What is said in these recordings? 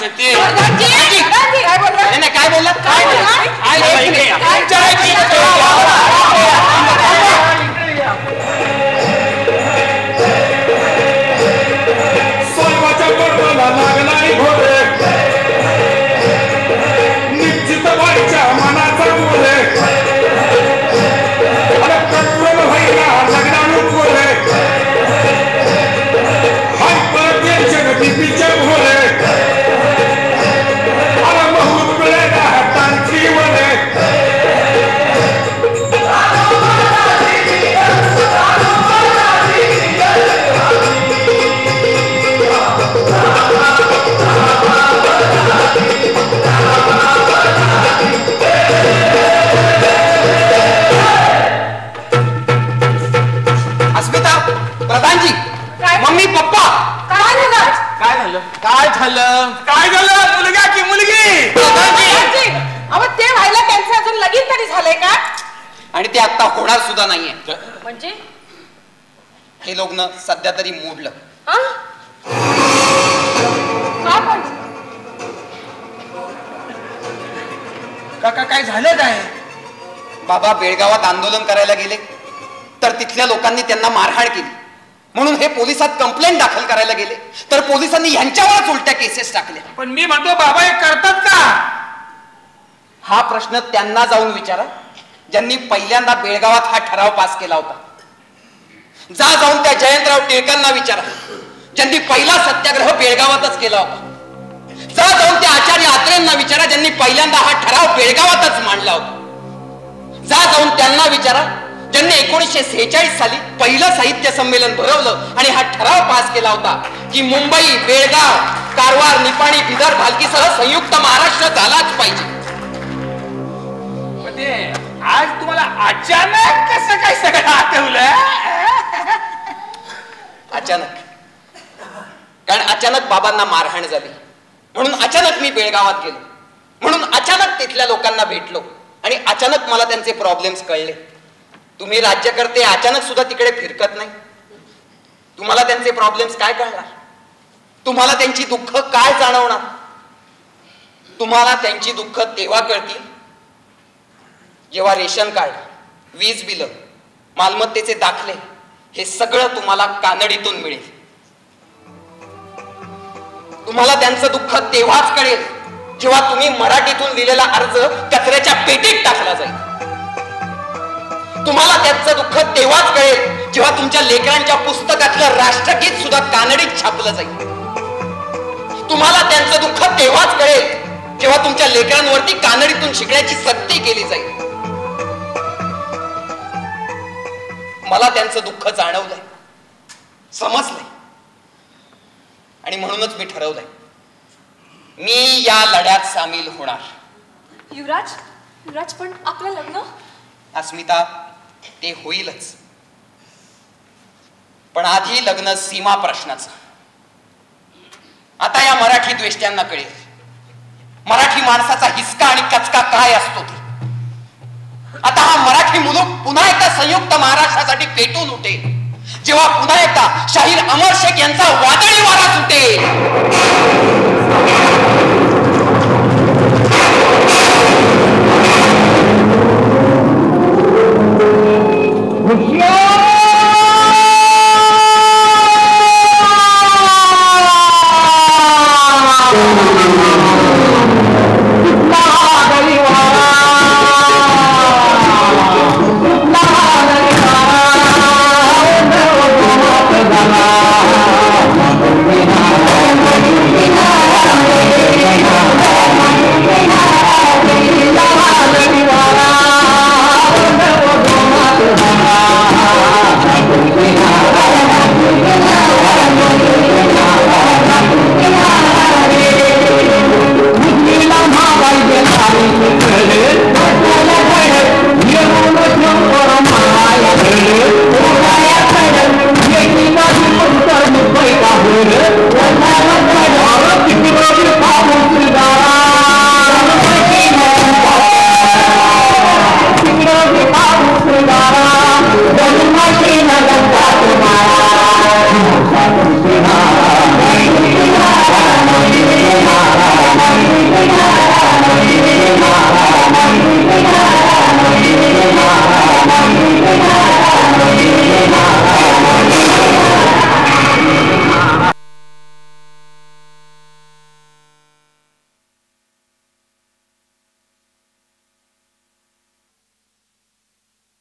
शक्ती काय बोलला सोयवाच्या पर्वला लागलाय घोडे निश्चित व्हायच्या मनाचा मोरे अरे कंट्रोल व्हायला लग्नानु पोरे हायपर टेन्शन बीपीचे भोरे अरे बहुत मिळेला तांत्रिक वरे प्रधानजी मम्मी पप्पा काय झालं मुलगा की मुलगी प्रधानजी अहो ते व्हायला त्यांचं अजून लगीन तरी झालंय का आणि ते आता होणार सुद्धा नाहीये म्हणजे हे लग्न सध्या तरी मोडलं का पण काका काय झालं काय बाबा बेळगावात आंदोलन करायला गेले तर तिथल्या लोकांनी त्यांना मारहाण केली म्हणून हे पोलिसात कंप्लेंट दाखल करायला गेले तर पोलिसांनी यांच्यावरच उलट्या केसेस टाकल्या पण मी म्हणतो बाबा हे करतात का हा प्रश्न त्यांना जाऊन विचारा ज्यांनी पहिल्यांदा बेळगावात हा ठराव पास केला होता जाऊन त्या जयंतराव टिळकांना विचारा ज्यांनी पहिला सत्याग्रह बेळगावातच केला होता जाऊन त्या आचार्य आत्रेंना विचारा ज्यांनी पहिल्यांदा हा ठराव बेळगावातच मांडला होता जाऊन त्यांना विचारा ज्यांनी 1946 साली पहिलं साहित्य संमेलन भरवलं आणि हा ठराव पास केला होता की मुंबई बेळगाव कारवार निपाणी बिदर भालकीसह संयुक्त महाराष्ट्र झालाच पाहिजे आज तुम्हाला अचानक कसं काय सगळं आठवलं अचानक कारण अचानक बाबांना मारहाण झाली म्हणून अचानक मी बेळगावात गेलो म्हणून अचानक तिथल्या लोकांना भेटलो आणि अचानक मला त्यांचे प्रॉब्लेम्स कळले तुम्ही राज्यकर्ते अचानक सुद्धा तिकडे फिरकत नाही तुम्हाला त्यांचे प्रॉब्लेम्स काय कळणार तुम्हाला त्यांची दुःख काय जाणवणार तुम्हाला त्यांची दुःख तेव्हा कळतील जेव्हा रेशन कार्ड वीज बिल मालमत्तेचे दाखले हे सगळं तुम्हाला कानडीतून मिळेल तुम्हाला त्यांचं दुःख तेव्हाच कळेल जेव्हा तुम्ही मराठीतून लिहिलेला अर्ज कचऱ्याच्या पेटीत टाकला जाईल तुम्हाला त्याचं दुःख तेव्हाच कळेल जेव्हा तुमच्या लेकरांच्या पुस्तकातलं राष्ट्रगीत सुद्धा कानडीत छापलं जाईल तुम्हाला त्यांचं दुःख तेव्हाच कळेल जेव्हा तुमच्या लेकरांवरती कानडीतून शिकण्याची सक्ती केली जाईल मला त्यांचं दुःख जाणवलंय समजलंय आणि म्हणूनच मी ठरवलंय मी या लढ्यात सामील होणार युवराज पण आपलं लग्न अस्मिता ते होईलच पण आधी लग्न सीमा प्रश्नाचं आता या मराठी द्वेष्ट्यांना कळेल मराठी माणसाचा हिसका आणि कचका काय असतो ते आता हा मराठी मुलूक पुन्हा एकदा संयुक्त महाराष्ट्रासाठी पेटून उठेल जेव्हा पुन्हा एकदा शाहीर अमर शेख यांचा वादळी वारा सुटेल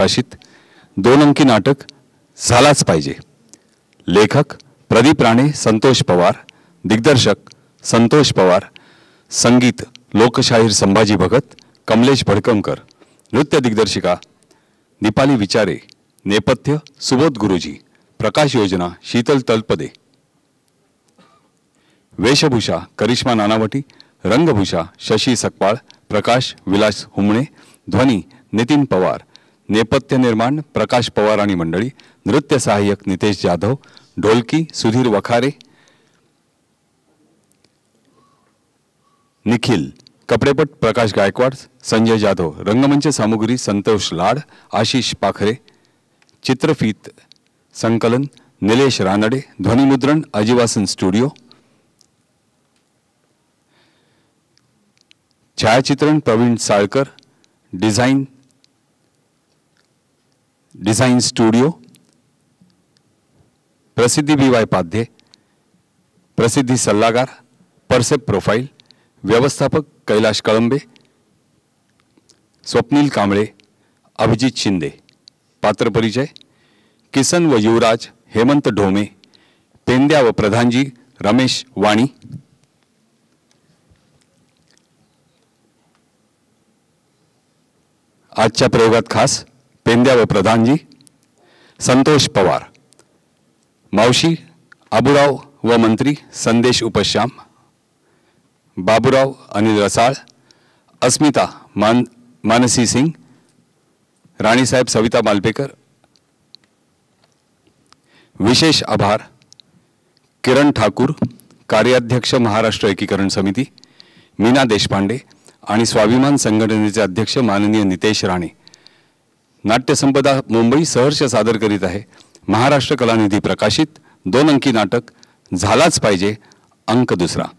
प्रकाशित 2 अंकी नाटक झालाच पाहिजे. लेखक प्रदीप राणे, संतोष पवार. दिग्दर्शक संतोष पवार. संगीत लोकशाहीर संभाजी भगत, कमलेश भडकमकर. नृत्य दिग्दर्शिका दीपाली विचारे. नेपथ्य सुबोध गुरुजी. प्रकाश योजना शीतल तलपदे. वेशभूषा करिश्मा नानावटी. रंगभूषा शशी सकपाळ. प्रकाश विलास हुमणे. ध्वनी नितीन पवार. नेपथ्य निर्माण प्रकाश पवार आणि मंडळी. नृत्य सहाय्यक नितेश जाधव. ढोलकी सुधीर वखारे. निखिल. कपडेपट प्रकाश गायकवाड, संजय जाधव. रंगमंच सामुग्री संतोष लाड, आशिष पाखरे. चित्रफीत संकलन निलेश रानडे. ध्वनिमुद्रण अजिवासन स्टुडिओ. छायाचित्रण प्रवीण साळकर. Design studio. प्रसिद्धी BY पाध्ये. प्रसिद्धी सल्लागार परसेप प्रोफाईल. व्यवस्थापक कैलाश कळंबे. स्वप्नील कांबळे. अभिजित शिंदे. पात्र परिचय किसन व युवराज हेमंत ढोमे. पेंद्या व प्रधानजी रमेश वाणी. आजच्या प्रयोगात खास पेंद्या व प्रधानजी संतोष पवार. मावशी आबुराव व मंत्री संदेश उपश्याम. बाबूराव अनिल रसाळ. अस्मिता मानसी सिंग. राणीसाहेब सविता मालपेकर. विशेष आभार किरण ठाकूर, कार्याध्यक्ष महाराष्ट्र एकीकरण समिती, मीना देशपांडे आणि स्वाभिमान संघटनेचे अध्यक्ष माननीय नितेश राणे. नाट्यसंपदा मुंबई सहर्ष सादर करीत आहे महाराष्ट्र कलानिधी प्रकाशित 2 अंकी नाटक झालाच पाहिजे अंक 2.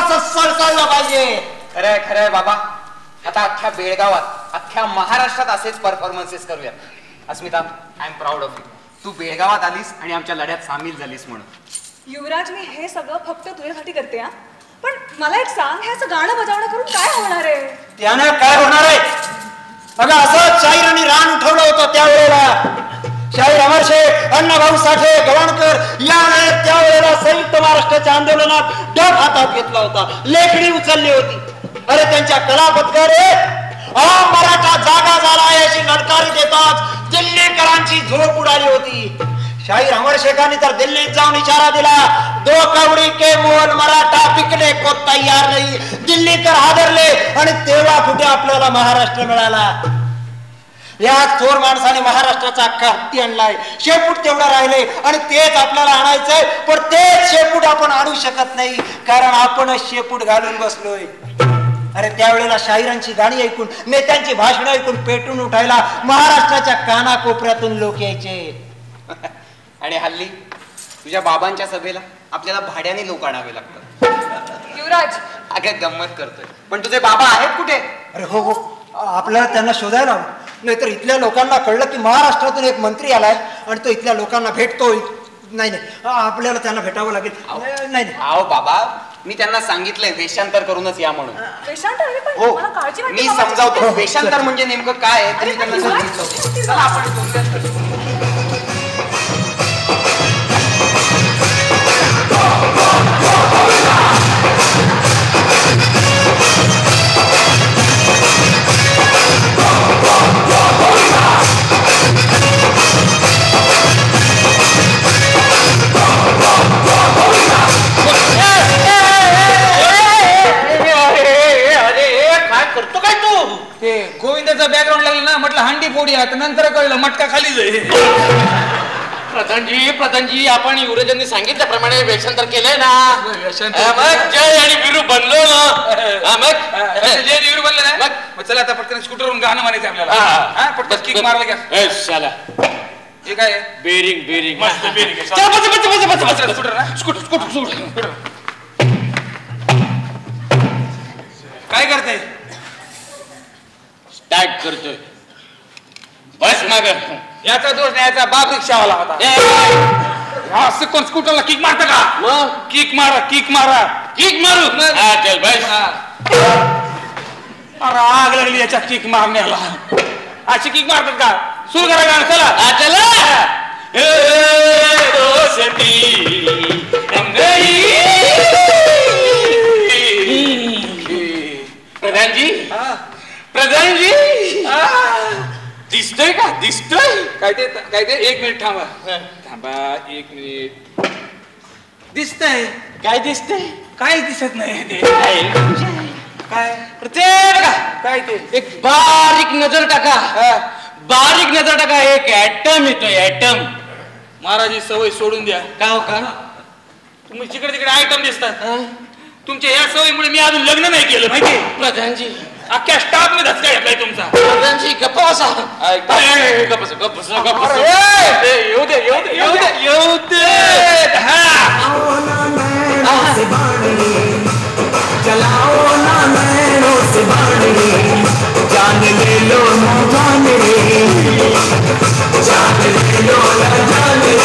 असं सळसळलं पाहिजे. खरंय खरंय बाबा. आता अख्ख्या बेळगावात अख्ख्या महाराष्ट्रात असेच परफॉर्मन्सेस करूया. Asmita, I am proud of you. तू बेळगावात आलीस आणि आमच्या लढ्यात सामील झालीस म्हणून. युवराज, मी हे सगळं फक्त तुझ्यासाठी करते हा. पण मला एक सांग, ह्याचं गाणं बजावणं करून काय होणार आहे? त्यानं काय होणार आहे? अगं असं शाहीर आणि रान उठवलं होतं त्यावेळेला. शाहीर अमर शेख, अण्णाभाऊ साठे, गवाणकर या वेळेत त्यावेळेला संयुक्त महाराष्ट्राच्या आंदोलनात डब हातात घेतला होता, लेखणी उचलली होती. अरे त्यांच्या कला पत्करे मराठा जागा झाला याची ललकारी देताच दिल्लीकरांची झोप उडाली होती. शाहीर अमर शेखांनी तर दिल्लीत जाऊन इशारा दिला, दो कवडी के मोल मराठा पिकने को तयार नाही. दिल्लीकर हादरले आणि तेव्हा कुठे आपल्याला महाराष्ट्र मिळाला. या थोर माणसाने महाराष्ट्राचा अख्खा हत्ती आणलाय. शेपूट तेवढं राहिले आणि तेच आपल्याला आणायचंय. पण तेच शेपूट आपण आणू शकत नाही, कारण आपणच शेपूट घालून बसलोय. अरे त्यावेळेला शाहिरांची गाणी ऐकून, नेत्यांची भाषणं ऐकून पेटून उठायला महाराष्ट्राच्या कानाकोपऱ्यातून लोक यायचे. आणि हल्ली तुझ्या बाबांच्या सभेला आपल्याला भाड्याने लोक आणावे लागतात. युवराज, अगं गंमत करतोय, पण तुझे बाबा आहेत कुठे? अरे हो हो, आपल्याला त्यांना शोधायला हवं. नाहीतर इथल्या लोकांना कळलं की महाराष्ट्रातून एक मंत्री आलाय आणि तो इथल्या लोकांना भेटतोय. नाही नाही, आपल्याला त्यांना भेटावं लागेल. नाही नाही, आओ बाबा, मी त्यांना सांगितलंय वेषांतर करूनच या म्हणून. वेषांतर? अरे पण हो, मला काळजी वाटते मी बाबा. समजावतो वेषांतर म्हणजे नेमकं काय आहे ते मी त्यांना सांगितलं. चला आपण बोलूयात. करतो काय तू? ते गोविंदाचा बॅकग्राऊंड लागला ना, म्हटलं हंडी फोडी आहे, नंतर कळलं मटका खाली जाईल. प्रधानजी, आपण युवराजांनी सांगितल्याप्रमाणे वेषांतर केलंय ना. वेषांतर मग जय आणि वीरू बनलो ना. मग जय वीरू बनले ना. मग चला आता पटकन स्कूटरवरून गाणं म्हणायचं आपल्याला. पटकन किक मारला घ्या. चला. हे काय? बेरिंग मस्त बेरिंग आहे. चला, बस. स्कूटर ना, स्कूटर. काय करते? स्टार्ट करतोय. बस माग. याचा दोष नाही, याचा बाप रिक्षावाला होता. असं कोण स्कूटरला किक मारतं का? मग किक मारा. किक मारू. चल बस. अरे आग लागली याच्या किक मारण्याला. अशी किक मारतात का? सुरू करा गाणं. चला चला. प्रधानजी दिसतोय का? काय ते 1 मिनिट थांबा 1 मिनिट. दिसतंय? काय दिसतंय? काय दिसत नाही ते. काय काय ते? एक बारीक नजर टाका. एक ऍटम येतोय. ऍटम. महाराज ही सवय सोडून द्या. का हो का? तुम्ही जिकडे तिकडे आयटम दिसतात. तुमच्या या सवयीमुळे मी अजून लग्न नाही केलं माहिती. प्रधानजी, अख्ख्या स्टाफ मध्ये धसका घेतलाय तुमचा. प्रधानजी गप्प बसा. येऊ दे. चलाओ ना नैनों से बाणी, जान ले लो ना जान रे, जान ले लो ना जान रे,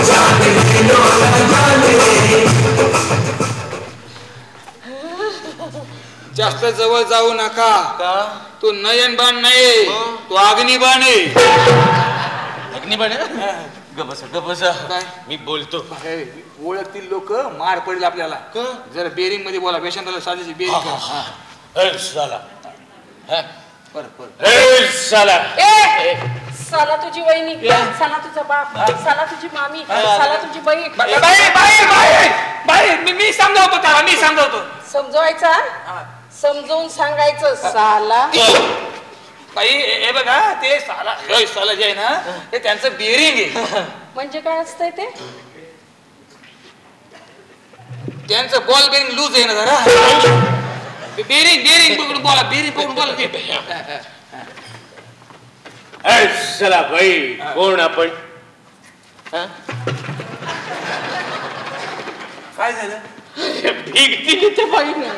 जान ले लो ना जान रे. जास्त जवळ जाऊ नका. तो नयनबाण नाही, तो अग्निबाण आहे. अग्निबाण? गबस. मी बोलतो. ओळखतील लोक, मार पडेल आपल्याला. जरा बेरिंग मध्ये बोला. वेषांतरला साजेची बेरिंग. साला तुझी वहिनी, साला तुझा बाप, साला तुझी मामी, साला तुझी बहीण. बाई मी समजावतो. समजवायचा, समजवून सांगायचं. साला बाई हे बघा, ते साला जे आहे ना, ते त्यांचं बेरिंग आहे. म्हणजे काय असतंय ते? त्यांचं बॉल बेरिंग लूज आहे ना जरा. बेरिंग पकडून बोला. चला बाई, कोण आपण? काय झालं? भीक दिली ते बाईने